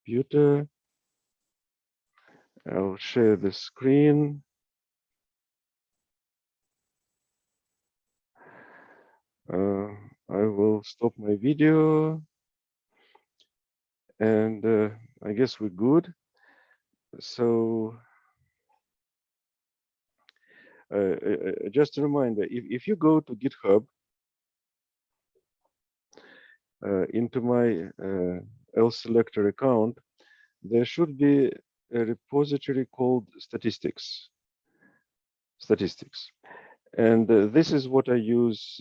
computer. I'll share the screen. I will stop my video, and I guess we're good. So just a reminder, if you go to GitHub into my Selector account, there should be a repository called statistics. And this is what I use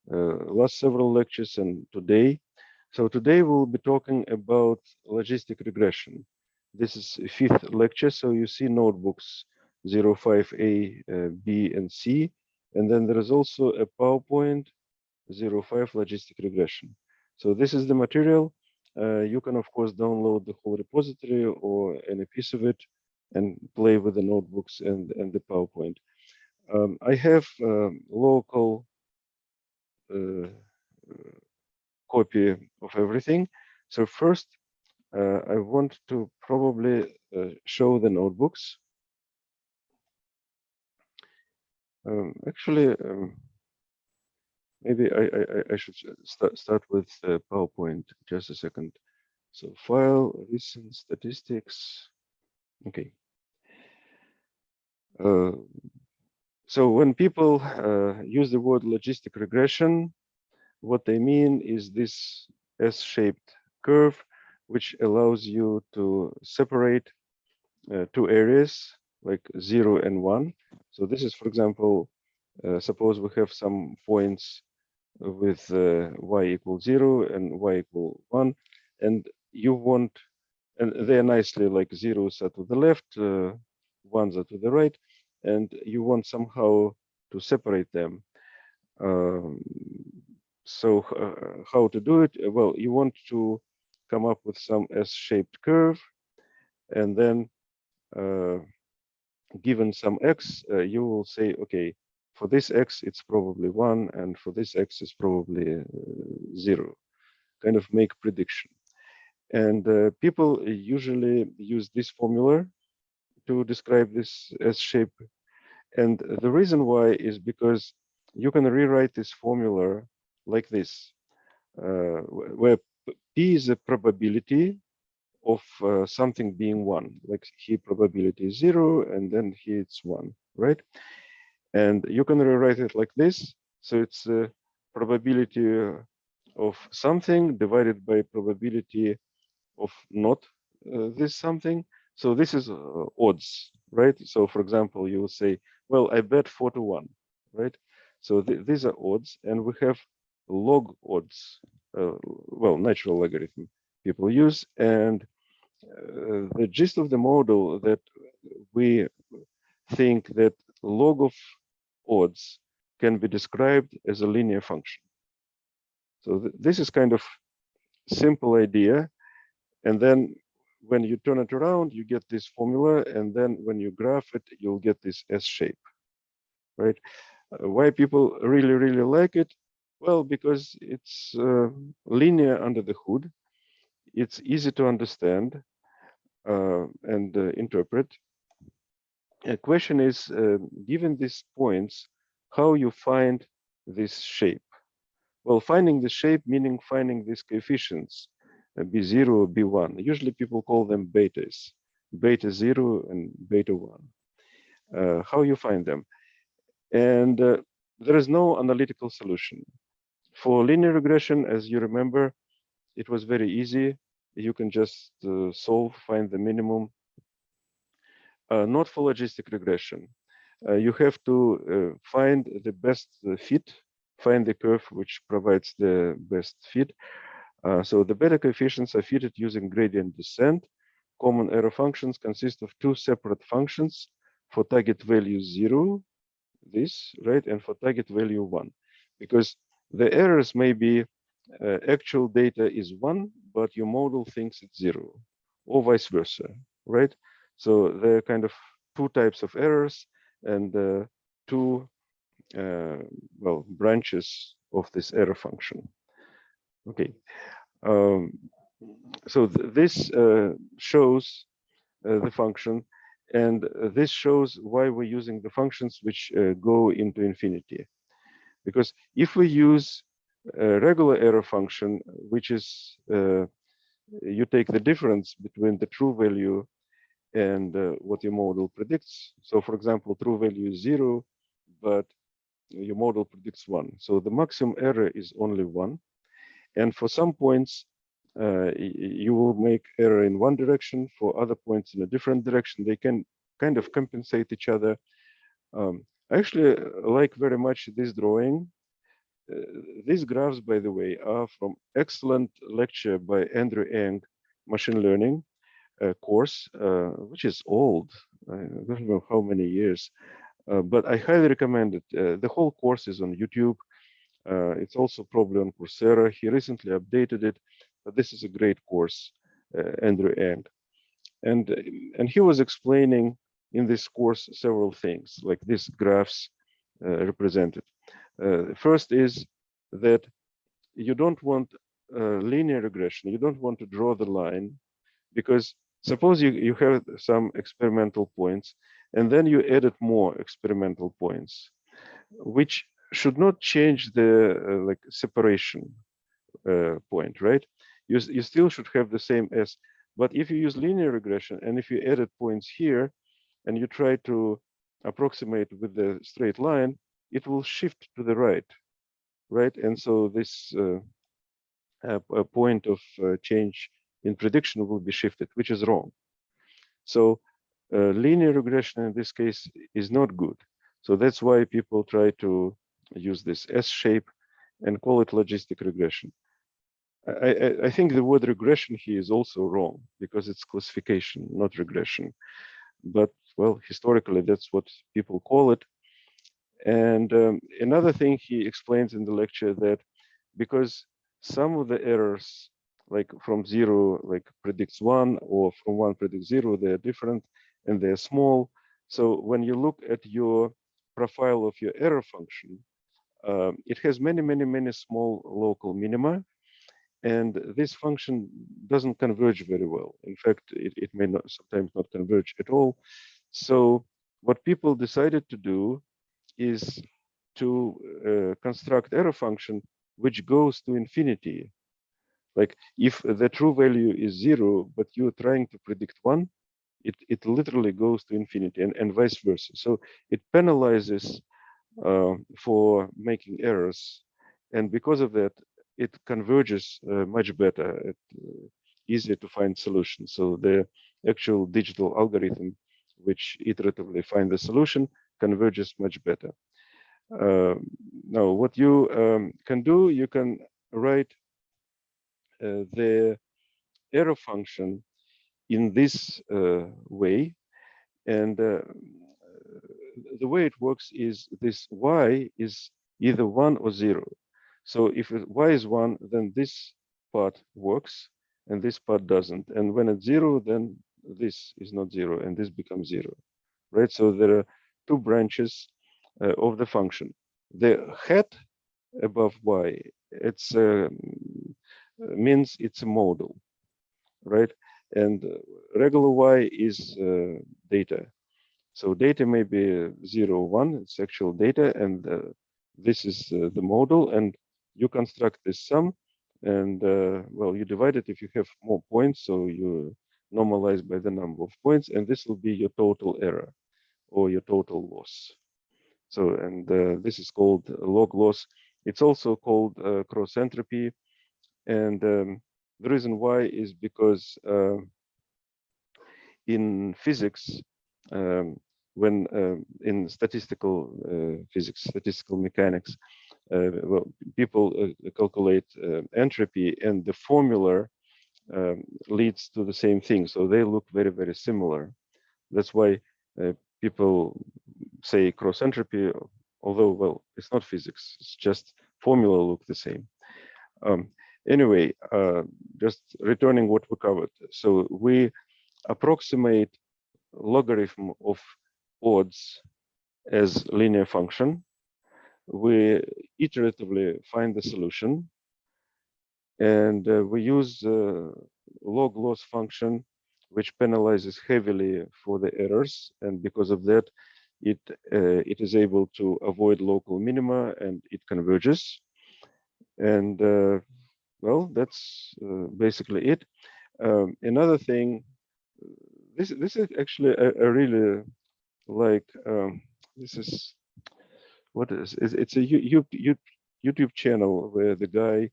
last several lectures and today. So today we'll be talking about logistic regression. This is a 5th lecture, so you see notebooks 05A, B, and C. And then there is also a PowerPoint 05 logistic regression. So this is the material. You can, of course, download the whole repository or any piece of it and play with the notebooks and the PowerPoint. I have local copy of everything. So first, I want to probably show the notebooks. Actually, maybe I should start with PowerPoint. Just a second. So file, recent statistics. Okay. So when people use the word logistic regression, what they mean is this S-shaped curve, which allows you to separate two areas like 0 and 1. So this is, for example, suppose we have some points with y equals 0 and y equal 1, and you want, and they're nicely like zeros are to the left, ones are to the right, and you want somehow to separate them. So how to do it? Well, you want to come up with some S-shaped curve, and then given some x, you will say, okay, for this x, it's probably 1, and for this x, it's probably 0. Kind of make prediction. And people usually use this formula to describe this S-shape. And the reason why is because you can rewrite this formula like this, where P is a probability of something being 1, like here probability is 0, and then here it's 1, right? And you can rewrite it like this. So it's a probability of something divided by probability of not this something. So this is odds, right? So for example, you would say, well, I bet 4 to 1, right? So these are odds, and we have log odds, well, natural logarithm people use. And the gist of the model that we think that log of odds can be described as a linear function. So this is kind of simple idea. And then when you turn it around, you get this formula. And then when you graph it, you'll get this S shape, right? Why people really, really like it? Well, because it's linear under the hood. It's easy to understand and interpret. A question is, given these points, how you find this shape? Well, finding the shape, meaning finding these coefficients, B0 or B1. Usually people call them betas, beta 0 and beta 1. How you find them? And there is no analytical solution. For linear regression, as you remember, it was very easy. You can just find the minimum. Not for logistic regression. You have to find the best fit, find the curve which provides the best fit. So the beta coefficients are fitted using gradient descent. Common error functions consist of 2 separate functions for target value 0, this, right, and for target value 1. Because the errors may be actual data is 1, but your model thinks it's 0, or vice versa, right? So there are kind of 2 types of errors and 2 branches of this error function. Okay. So this shows the function, and this shows why we're using the functions which go into infinity. Because if we use a regular error function, which is you take the difference between the true value and what your model predicts. So for example, true value is 0, but your model predicts 1. So the maximum error is only 1. And for some points, you will make error in one direction, for other points in a different direction. They can kind of compensate each other. I actually like very much this drawing. These graphs, by the way, are from excellent lecture by Andrew Ng, machine learning course, which is old. I don't know how many years, but I highly recommend it. The whole course is on YouTube. It's also probably on Coursera. He recently updated it, but this is a great course, Andrew Ng. And he was explaining in this course several things, like these graphs represented. First is that you don't want linear regression. You don't want to draw the line, because suppose you have some experimental points, and then you added more experimental points, which should not change the like separation point, right? You still should have the same S. But if you use linear regression, and if you added points here, and you try to approximate with the straight line, it will shift to the right, right? And so this point of change in prediction will be shifted, which is wrong. So linear regression in this case is not good. So that's why people try to use this S shape and call it logistic regression. I think the word regression here is also wrong, because it's classification, not regression. But well, historically, that's what people call it. And another thing he explains in the lecture, that because some of the errors, like from 0, like predicts 1, or from 1 predicts 0, they're different and they're small. So when you look at your profile of your error function, it has many small local minima, and this function doesn't converge very well. In fact, it may not sometimes not converge at all. So what people decided to do is to construct error function which goes to infinity. Like if the true value is 0, but you're trying to predict 1, it literally goes to infinity, and vice versa. So it penalizes for making errors. And because of that, it converges much better, easier to find solutions. So the actual digital algorithm, which iteratively find the solution, converges much better. Now, what you can do, you can write the error function in this way. And the way it works is this y is either 1 or 0. So if y is 1, then this part works and this part doesn't. And when it's 0, then this is not 0 and this becomes 0, right? So there are two branches of the function. The hat above y, it's means it's a model, right? And regular y is data. So data may be 0, 1, it's actual data, and this is the model, and you construct this sum, and well, you divide it if you have more points, so you normalize by the number of points, and this will be your total error or your total loss. So, and this is called log loss. It's also called cross entropy, and the reason why is because in physics, when in statistical physics, statistical mechanics, well, people calculate entropy, and the formula leads to the same thing. So they look very similar. That's why people say cross entropy, although, well, it's not physics. It's just formula look the same. Anyway, just returning what we covered. So we approximate logarithm of odds as linear function. We iteratively find the solution, And we use log loss function, which penalizes heavily for the errors. And because of that, it is able to avoid local minima and it converges. And well, that's basically it. Another thing, this is actually a really like this is what is it's a YouTube channel where the guy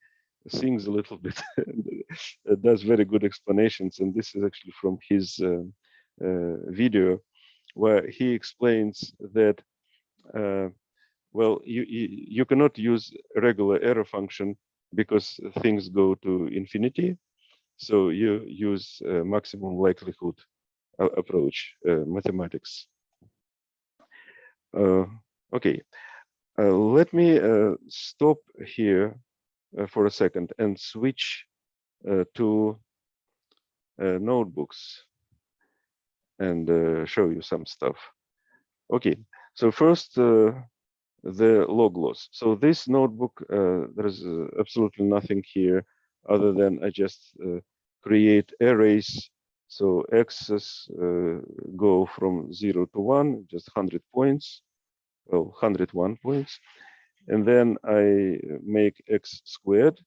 sings a little bit and does very good explanations. And this is actually from his video where he explains that well, you cannot use a regular error function because things go to infinity. So you use maximum likelihood approach, mathematics. Okay, let me stop here for a second and switch to notebooks and show you some stuff. Okay, so first the log loss. So this notebook, there is absolutely nothing here other than I just create arrays. So x's go from 0 to 1, just 100 points, well, 101 points. And then I make x squared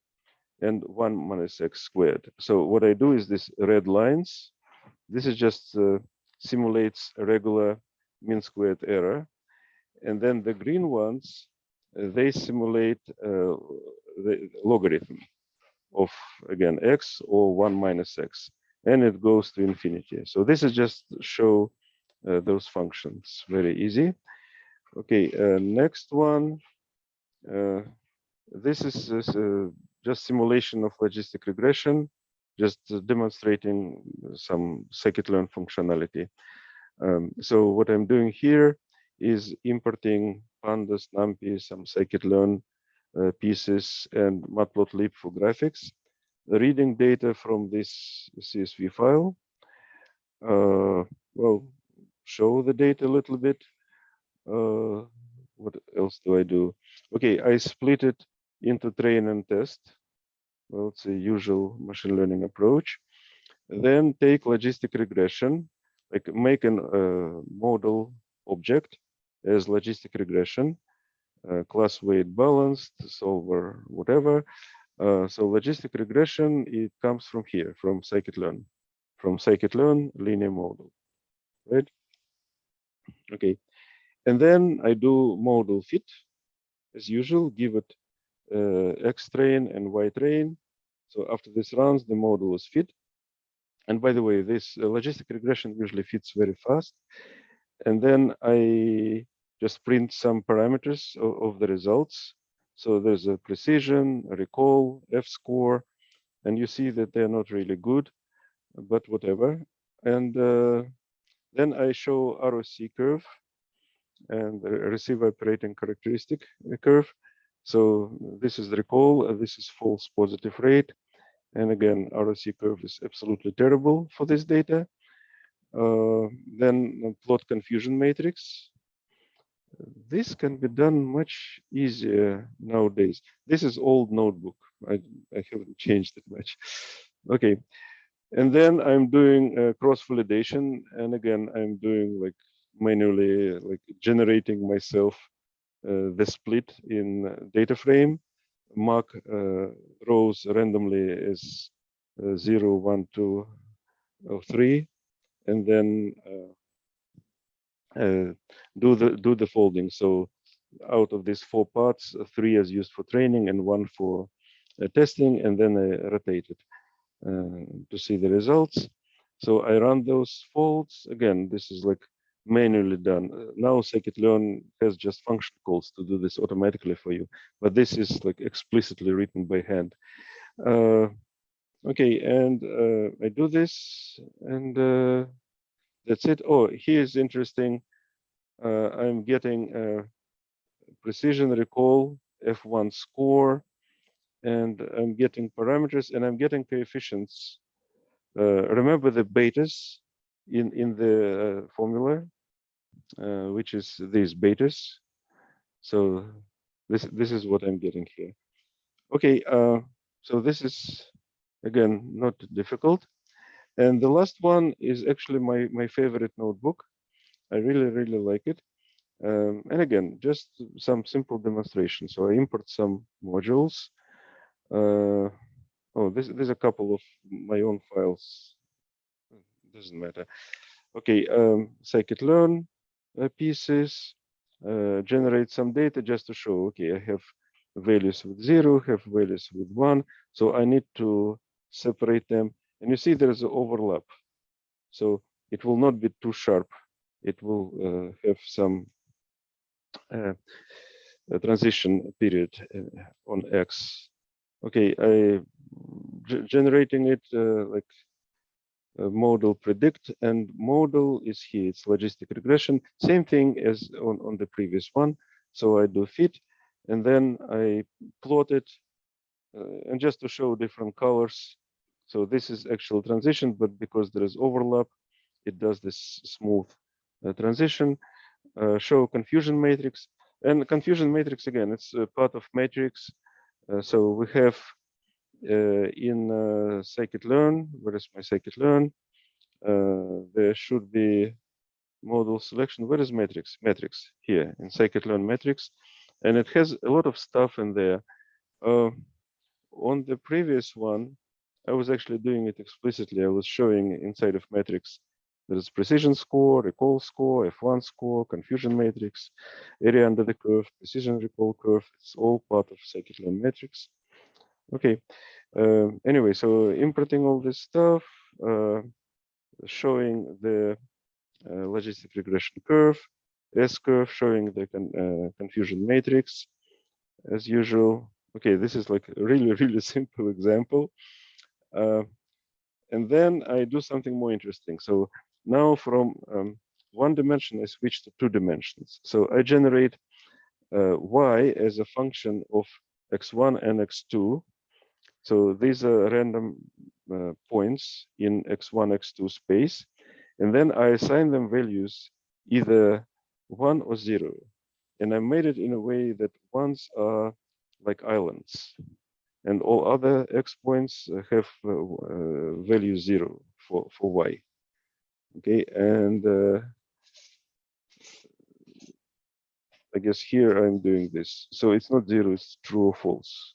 and 1 minus x squared. So what I do is this red lines. This is just simulates a regular mean squared error. And then the green ones, they simulate the logarithm of, again, x or 1 minus x. And it goes to infinity. So this is just show those functions. Very easy. Okay, next one. This is just simulation of logistic regression, just demonstrating some scikit-learn functionality. So what I'm doing here is importing pandas, numpy, some scikit-learn pieces, and matplotlib for graphics, reading data from this CSV file. Well, show the data a little bit. What else do I do? Okay, I split it into train and test. Well, it's a usual machine learning approach. Then take logistic regression, like make an model object as logistic regression, class weight balanced, solver, whatever. So logistic regression, it comes from here, from scikit-learn, linear model, right? Okay, and then I do model fit as usual, give it X train and Y train. So after this runs, the model is fit. And by the way, this logistic regression usually fits very fast. And then I just print some parameters of the results. So there's a precision, a recall, F-score, and you see that they're not really good, but whatever. And then I show ROC curve and the receiver operating characteristic curve. So this is the recall, this is false positive rate. And again, ROC curve is absolutely terrible for this data. Then plot confusion matrix. This can be done much easier nowadays. This is old notebook. I haven't changed it much. Okay. And then I'm doing cross validation. And again, I'm doing like manually, like generating myself the split in data frame, mark rows randomly as 0, 1, 2, or 3, and then do the folding. So out of these 4 parts, 3 is used for training and 1 for testing, and then I rotate it to see the results. So I run those folds. Again, this is like manually done. Now scikit-learn has just function calls to do this automatically for you, but this is like explicitly written by hand. Okay, and I do this, and that's it. Oh, here's interesting. I'm getting precision recall, F1 score, and I'm getting parameters, and I'm getting coefficients. Remember the betas in the formula, which is these betas. So this is what I'm getting here. Okay, So this is, again, not difficult. And the last one is actually my favorite notebook. I really like it. And again, just some simple demonstration. So I import some modules. Oh, there's a couple of my own files. Doesn't matter. Okay, scikit-learn pieces, generate some data just to show, okay, I have values with 0, have values with 1. So I need to separate them. And you see there's an overlap. So it will not be too sharp. It will have some transition period on X. Okay, I generating it like model predict, and model is here. It's logistic regression. Same thing as on the previous one. So I do fit, and then I plot it, and just to show different colors. So this is actual transition, but because there is overlap, it does this smooth transition. Show confusion matrix, and confusion matrix again. It's part of matrix. So we have in scikit-learn. Where is my scikit-learn? There should be model selection. Where is matrix? Matrix here in scikit-learn matrix, and it has a lot of stuff in there. On the previous one, I was actually doing it explicitly. I was showing inside of matrix there is precision score, recall score, F1 score, confusion matrix, area under the curve, precision recall curve. It's all part of scikit-learn matrix. Okay. Anyway, so importing all this stuff, showing the logistic regression curve, S curve showing the confusion matrix as usual. Okay, this is like a really simple example. And then I do something more interesting. So now from one dimension, I switch to 2 dimensions. So I generate y as a function of x1 and x2. So these are random points in x1, x2 space. And then I assign them values either 1 or 0. And I made it in a way that ones are like islands, and all other x points have value 0 for y. Okay, and I guess here I'm doing this. So it's not 0, it's true or false,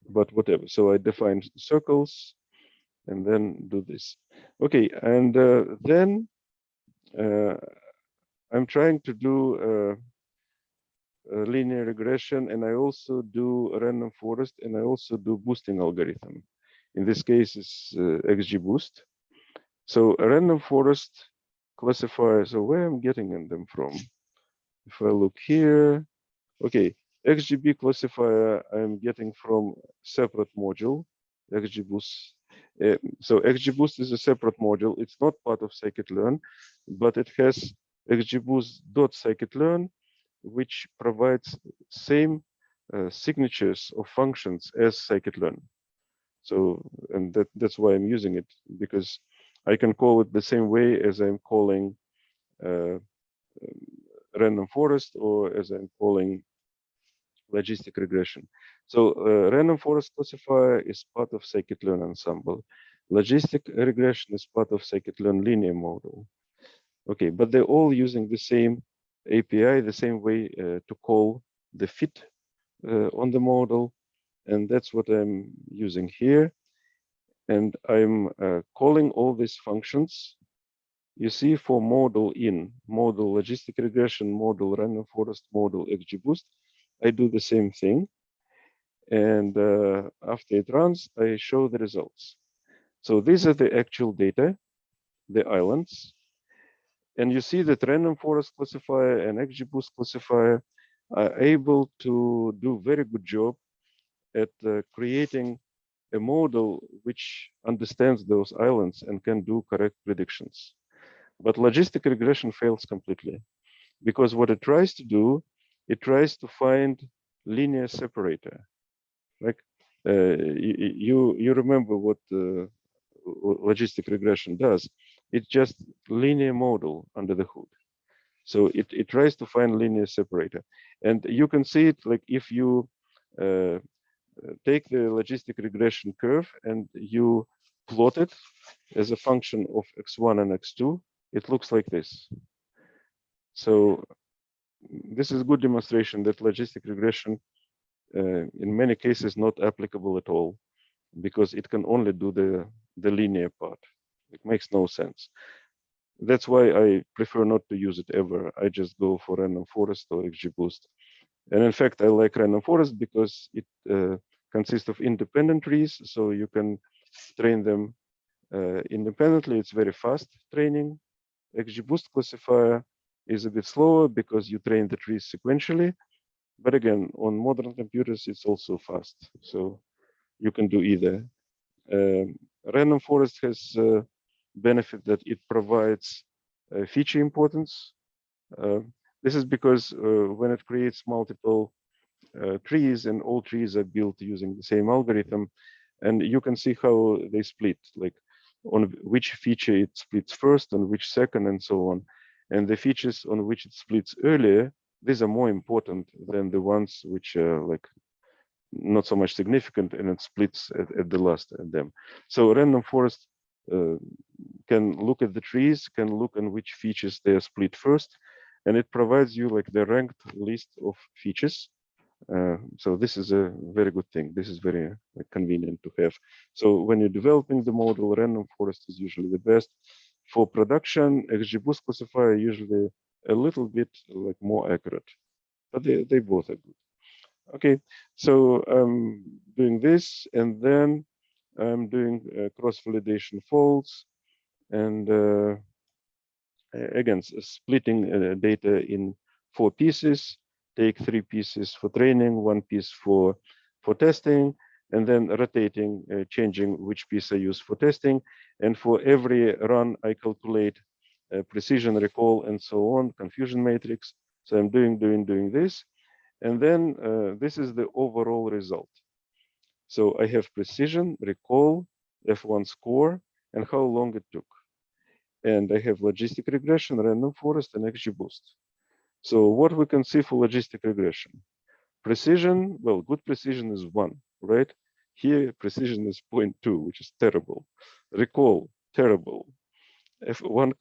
but whatever. So I define circles and then do this. Okay, and then I'm trying to do linear regression, and I also do a random forest, and I also do boosting algorithm. In this case, it's XGBoost. So a random forest classifier. So where I'm getting them from? If I look here, okay, XGB classifier I'm getting from separate module, XGBoost. So XGBoost is a separate module. It's not part of scikit-learn, but it has XGBoost.scikit-learn, which provides same signatures of functions as scikit-learn. So, and that's why I'm using it, because I can call it the same way as I'm calling random forest, or as I'm calling logistic regression. So random forest classifier is part of scikit-learn ensemble. Logistic regression is part of scikit-learn linear model. Okay, but they're all using the same API, the same way to call the fit on the model. And that's what I'm using here. And I'm calling all these functions. You see, for model in, model logistic regression, model random forest, model XGBoost, I do the same thing. And after it runs, I show the results. So these are the actual data, the islands. And you see that random forest classifier and XGBoost classifier are able to do very good job at creating a model which understands those islands and can do correct predictions. But logistic regression fails completely, because what it tries to do, it tries to find linear separator. Like you remember what logistic regression does? It's just linear model under the hood. So it tries to find linear separator, and you can see it like if you take the logistic regression curve and you plot it as a function of x1 and x2, it looks like this. So this is a good demonstration that logistic regression in many cases not applicable at all, because it can only do the linear part. It makes no sense. That's why I prefer not to use it ever. I just go for random forest or XGBoost. And in fact, I like random forest because it consists of independent trees, so you can train them independently. It's very fast training. XGBoost classifier is a bit slower because you train the trees sequentially. But again, on modern computers, it's also fast. So you can do either. Random forest has benefit that it provides feature importance. This is because when it creates multiple trees and all trees are built using the same algorithm, and you can see how they split, like on which feature it splits first, on which second, and so on. And the features on which it splits earlier, these are more important than the ones which are like not so much significant and it splits at the last at them. So random forest can look at the trees, can look on which features they are split first, and it provides you like the ranked list of features. So this is a very good thing. This is very convenient to have. So when you're developing the model, random forest is usually the best. For production, XGBoost classifier usually a little bit like more accurate, but they both are good. Okay, so I'm doing this, and then I'm doing cross-validation folds, and again, splitting data in 4 pieces. Take 3 pieces for training, 1 piece for testing, and then rotating, changing which piece I use for testing. And for every run, I calculate precision, recall, and so on, confusion matrix. So I'm doing this. And then this is the overall result. So I have precision, recall, F1 score, and how long it took. And I have logistic regression, random forest, and XGBoost. So what we can see for logistic regression? Precision, well, good precision is 1, right? Here, precision is 0.2, which is terrible. Recall, terrible. F1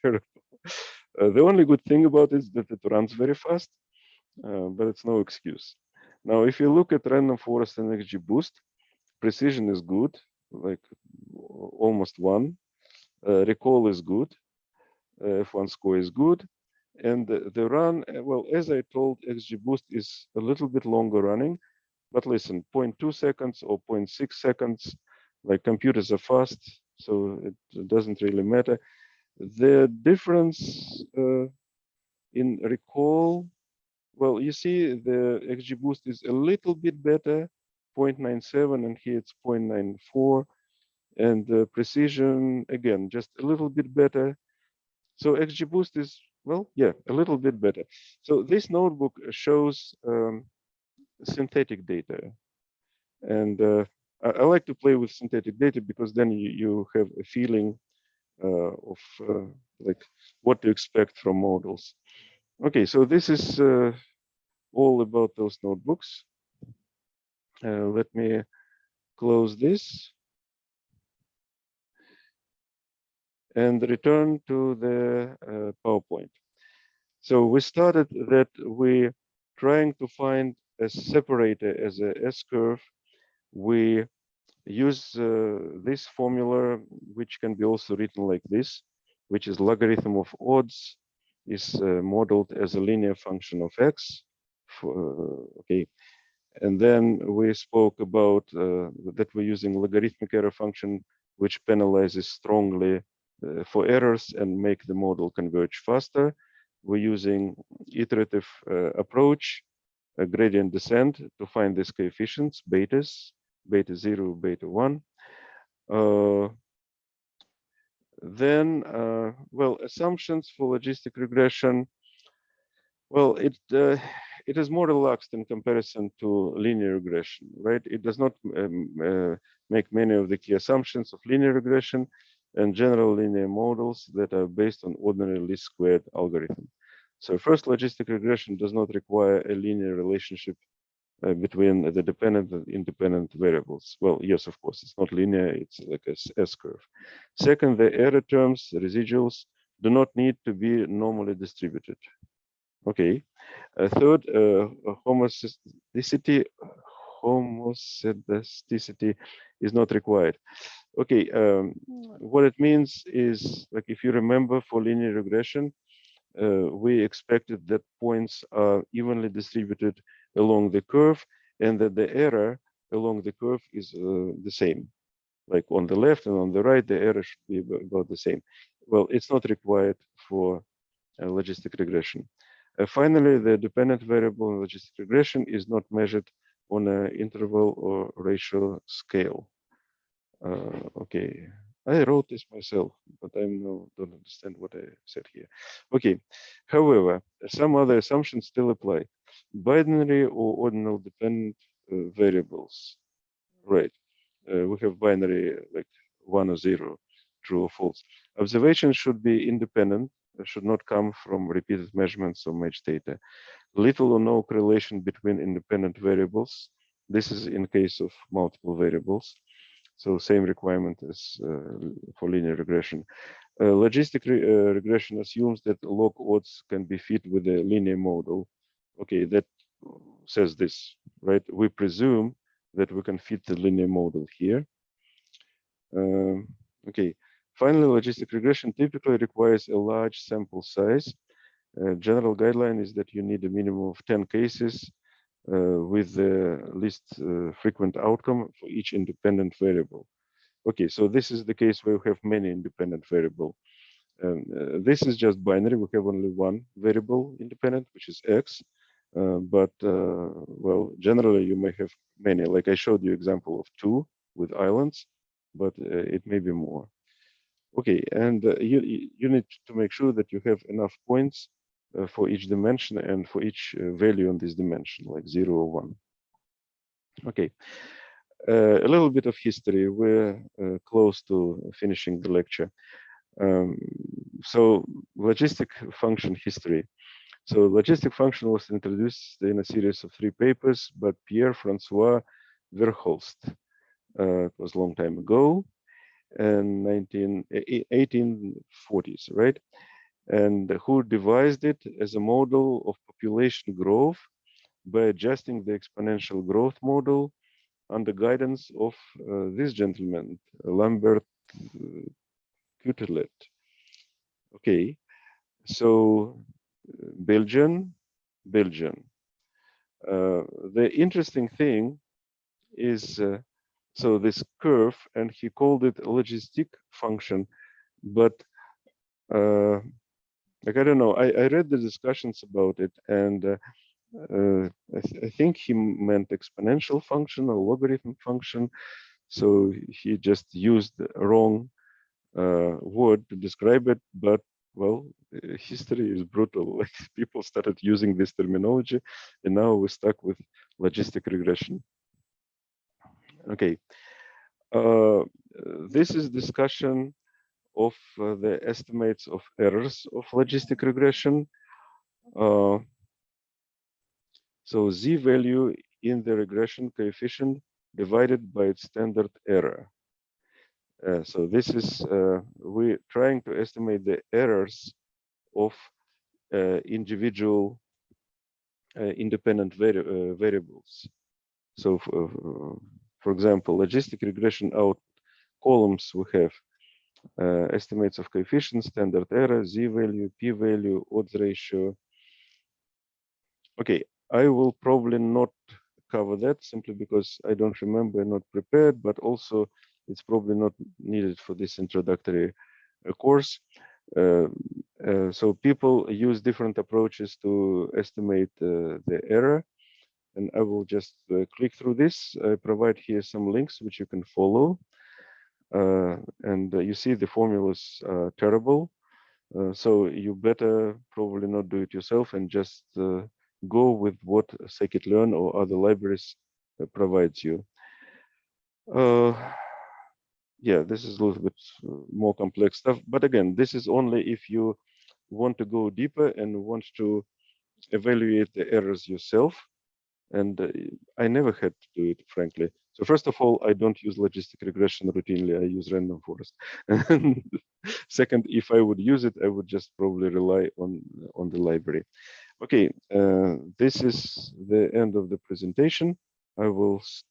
terrible. The only good thing about it is that it runs very fast. But it's no excuse. Now, if you look at random forest and XGBoost, precision is good, like almost 1. Recall is good. F1 score is good. And the run, well, as I told, XGBoost is a little bit longer running. But listen, 0.2 seconds or 0.6 seconds, like computers are fast, so it doesn't really matter. The difference in recall, well, you see the XGBoost is a little bit better, 0.97, and here it's 0.94. And the precision, again, just a little bit better. So XGBoost is, well, yeah, a little bit better. So this notebook shows synthetic data. And I like to play with synthetic data because then you have a feeling of like what to expect from models. Okay, so this is all about those notebooks. Let me close this and return to the PowerPoint. So we started that we're trying to find a separator as a S-curve. We use this formula, which can be also written like this, which is logarithm of odds is modeled as a linear function of x. Okay, and then we spoke about that we're using logarithmic error function, which penalizes strongly for errors and make the model converge faster. We're using iterative approach, gradient descent to find these coefficients, betas, beta 0, beta 1. Then, well, assumptions for logistic regression. Well, it is more relaxed in comparison to linear regression, right? It does not make many of the key assumptions of linear regression and general linear models that are based on ordinary least squared algorithm. So first, logistic regression does not require a linear relationship between the dependent and independent variables. Well, yes, of course, it's not linear, it's like a S-curve. Second, the error terms, residuals, do not need to be normally distributed. Okay. Third, homoscedasticity is not required. Okay, what it means is, like, if you remember, for linear regression, we expected that points are evenly distributed along the curve and that the error along the curve is the same. Like on the left and on the right, the error should be about the same. Well, it's not required for logistic regression. Finally, the dependent variable in logistic regression is not measured on an interval or ratio scale. Okay, I wrote this myself, but I don't understand what I said here. Okay, however, some other assumptions still apply. Binary or ordinal dependent variables, right? We have binary like 1 or 0, true or false. Observations should be independent, should not come from repeated measurements of matched data. Little or no correlation between independent variables. This is in case of multiple variables. So same requirement as for linear regression. Logistic regression assumes that log odds can be fit with a linear model. Okay, that says this, right? We presume that we can fit the linear model here. Okay, finally, logistic regression typically requires a large sample size. General guideline is that you need a minimum of 10 cases with the least frequent outcome for each independent variable. Okay, so this is the case where we have many independent variable. This is just binary. We have only one variable independent, which is x. Well, generally you may have many. Like I showed you example of 2 with islands, but it may be more. Okay, and you need to make sure that you have enough points for each dimension and for each value on this dimension, like 0 or 1. Okay, a little bit of history. We're close to finishing the lecture. So logistic function history. So logistic function was introduced in a series of 3 papers by Pierre-François Verhulst. It was a long time ago, in 1840s, right? And who devised it as a model of population growth by adjusting the exponential growth model under guidance of this gentleman, Lambert Quetelet. Okay, so Belgian. The interesting thing is, so this curve, and he called it logistic function, but like, I don't know, I read the discussions about it, and I think he meant exponential function or logarithm function. So he just used the wrong word to describe it, but well, history is brutal. Like, people started using this terminology, and now we're stuck with logistic regression. Okay, this is discussion of the estimates of errors of logistic regression. So z value in the regression coefficient divided by its standard error. So this is, we're trying to estimate the errors of individual independent variables. So for example, logistic regression out columns, we have estimates of coefficients, standard error, z value, p value, odds ratio. Okay, I will probably not cover that simply because I don't remember, not prepared, but also it's probably not needed for this introductory course. So people use different approaches to estimate the error, and I will just click through this. I provide here some links which you can follow, and you see the formulas are terrible, so you better probably not do it yourself and just go with what scikit-learn or other libraries provides you. Yeah, this is a little bit more complex stuff, but again, this is only if you want to go deeper and want to evaluate the errors yourself. and I never had to do it, frankly. So first of all, I don't use logistic regression routinely. I use random forest. And second, if I would use it, I would just probably rely on the library. Okay, this is the end of the presentation. I will